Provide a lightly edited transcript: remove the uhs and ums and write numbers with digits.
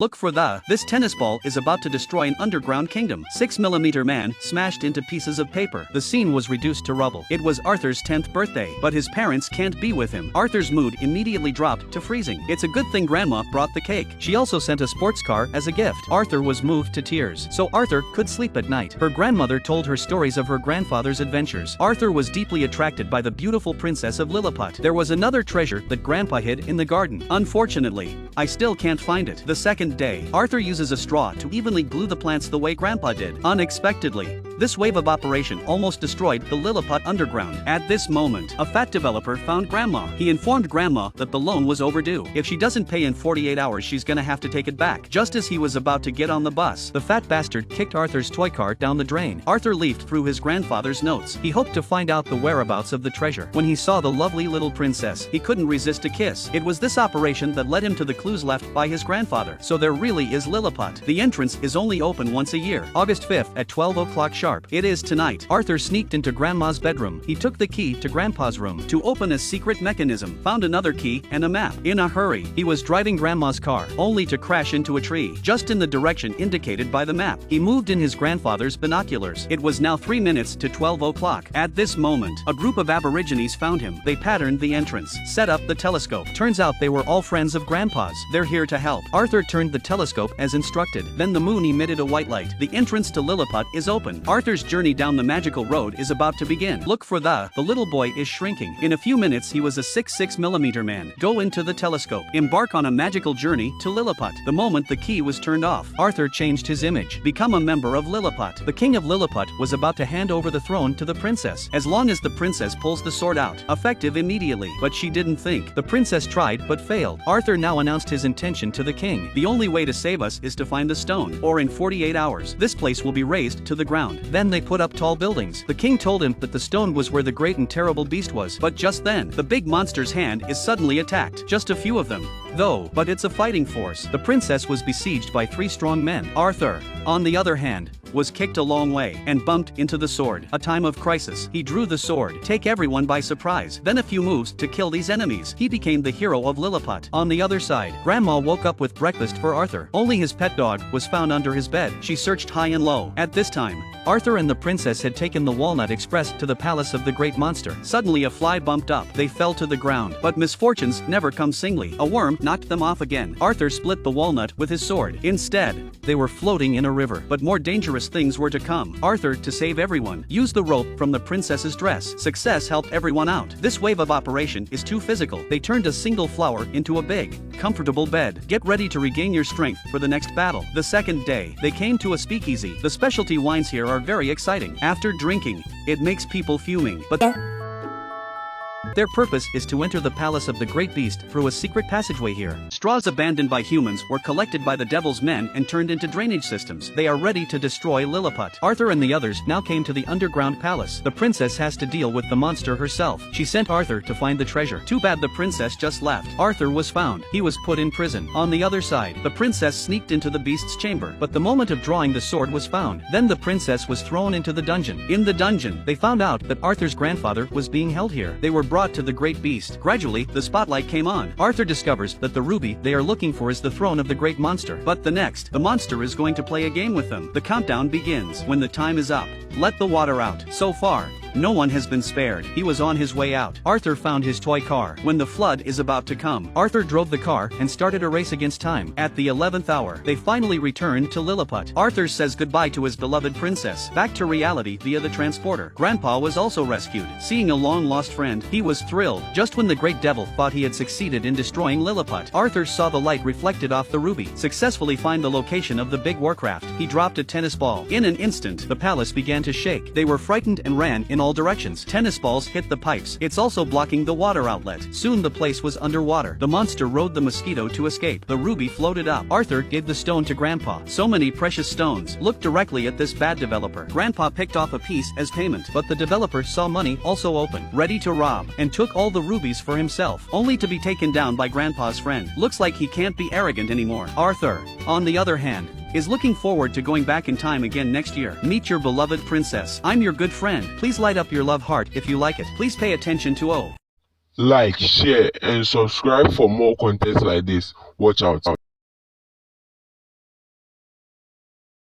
Look for this tennis ball is about to destroy an underground kingdom. 6mm man smashed into pieces of paper. The scene was reduced to rubble. It was Arthur's 10th birthday, but his parents can't be with him. Arthur's mood immediately dropped to freezing. It's a good thing Grandma brought the cake. She also sent a sports car as a gift. Arthur was moved to tears, so Arthur could sleep at night. Her grandmother told her stories of her grandfather's adventures. Arthur was deeply attracted by the beautiful princess of Lilliput. There was another treasure that Grandpa hid in the garden. Unfortunately, I still can't find it. The second day, Arthur uses a straw to evenly glue the plants the way Grandpa did. Unexpectedly, this wave of operation almost destroyed the Lilliput underground. At this moment, a fat developer found Grandma. He informed Grandma that the loan was overdue. If she doesn't pay in 48 hours, she's gonna have to take it back. Just as he was about to get on the bus, the fat bastard kicked Arthur's toy car down the drain. Arthur leafed through his grandfather's notes. He hoped to find out the whereabouts of the treasure. When he saw the lovely little princess, he couldn't resist a kiss. It was this operation that led him to the clues left by his grandfather. So there really is Lilliput. The entrance is only open once a year, August 5th at 12 o'clock sharp. It is tonight. Arthur sneaked into Grandma's bedroom. He took the key to Grandpa's room to open a secret mechanism, found another key and a map. In a hurry, he was driving Grandma's car, only to crash into a tree, just in the direction indicated by the map. He moved in his grandfather's binoculars. It was now 3 minutes to 12 o'clock. At this moment, a group of aborigines found him. They patterned the entrance, set up the telescope. Turns out they were all friends of Grandpa's. They're here to help. Arthur turned the telescope as instructed. Then the moon emitted a white light. The entrance to Lilliput is open. Arthur's journey down the magical road is about to begin. Look for the little boy is shrinking. In a few minutes he was a 6mm man. Go into the telescope. Embark on a magical journey to Lilliput. The moment the key was turned off, Arthur changed his image. Become a member of Lilliput. The king of Lilliput was about to hand over the throne to the princess. As long as the princess pulls the sword out, effective immediately. But she didn't think. The princess tried but failed. Arthur now announced his intention to the king. The only way to save us is to find the stone, or in 48 hours, this place will be razed to the ground. Then they put up tall buildings. The king told him that the stone was where the great and terrible beast was. But just then, the big monster's hand is suddenly attacked. Just a few of them, though, but it's a fighting force. The princess was besieged by 3 strong men. Arthur, on the other hand, was kicked a long way and bumped into the sword. A time of crisis. He drew the sword, take everyone by surprise. Then a few moves to kill these enemies. He became the hero of Lilliput. On the other side, Grandma woke up with breakfast for Arthur. Only his pet dog was found under his bed. She searched high and low. At this time, Arthur and the princess had taken the Walnut Express to the palace of the great monster. Suddenly a fly bumped up. They fell to the ground. But misfortunes never come singly. A worm knocked them off again. Arthur split the walnut with his sword. Instead, they were floating in a river. But more dangerous things were to come. Arthur, to save everyone, used the rope from the princess's dress. Success helped everyone out. This wave of operation is too physical. They turned a single flower into a big, comfortable bed. Get ready to regain your strength for the next battle. The second day, they came to a speakeasy. The specialty wines here are very exciting. After drinking, it makes people fuming. But their purpose is to enter the palace of the great beast through a secret passageway here. Straws abandoned by humans were collected by the devil's men and turned into drainage systems. They are ready to destroy Lilliput. Arthur and the others now came to the underground palace. The princess has to deal with the monster herself. She sent Arthur to find the treasure. Too bad the princess just left. Arthur was found. He was put in prison. On the other side, the princess sneaked into the beast's chamber. But the moment of drawing the sword was found. Then the princess was thrown into the dungeon. In the dungeon, they found out that Arthur's grandfather was being held here. They were brought to the great beast. Gradually, the spotlight came on. Arthur discovers that the ruby they are looking for is the throne of the great monster. But the monster is going to play a game with them. The countdown begins. When the time is up, let the water out. So far, no one has been spared. He was on his way out. Arthur found his toy car. When the flood is about to come, Arthur drove the car and started a race against time. At the 11th hour, they finally returned to Lilliput. Arthur says goodbye to his beloved princess. Back to reality via the transporter. Grandpa was also rescued. Seeing a long-lost friend, he was thrilled. Just when the great devil thought he had succeeded in destroying Lilliput, Arthur saw the light reflected off the ruby. Successfully find the location of the big warcraft. He dropped a tennis ball. In an instant, the palace began to shake. They were frightened and ran in all directions. Tennis balls hit the pipes. It's also blocking the water outlet. Soon the place was underwater. The monster rode the mosquito to escape. The ruby floated up. Arthur gave the stone to Grandpa. So many precious stones. Look directly at this bad developer. Grandpa picked off a piece as payment, but the developer saw money also open, ready to rob, and took all the rubies for himself, only to be taken down by Grandpa's friend. Looks like he can't be arrogant anymore. Arthur, on the other hand, is looking forward to going back in time again next year. Meet your beloved princess. I'm your good friend. Please light up your love heart if you like it. Please pay attention to Like, share, and subscribe for more content like this. Watch out.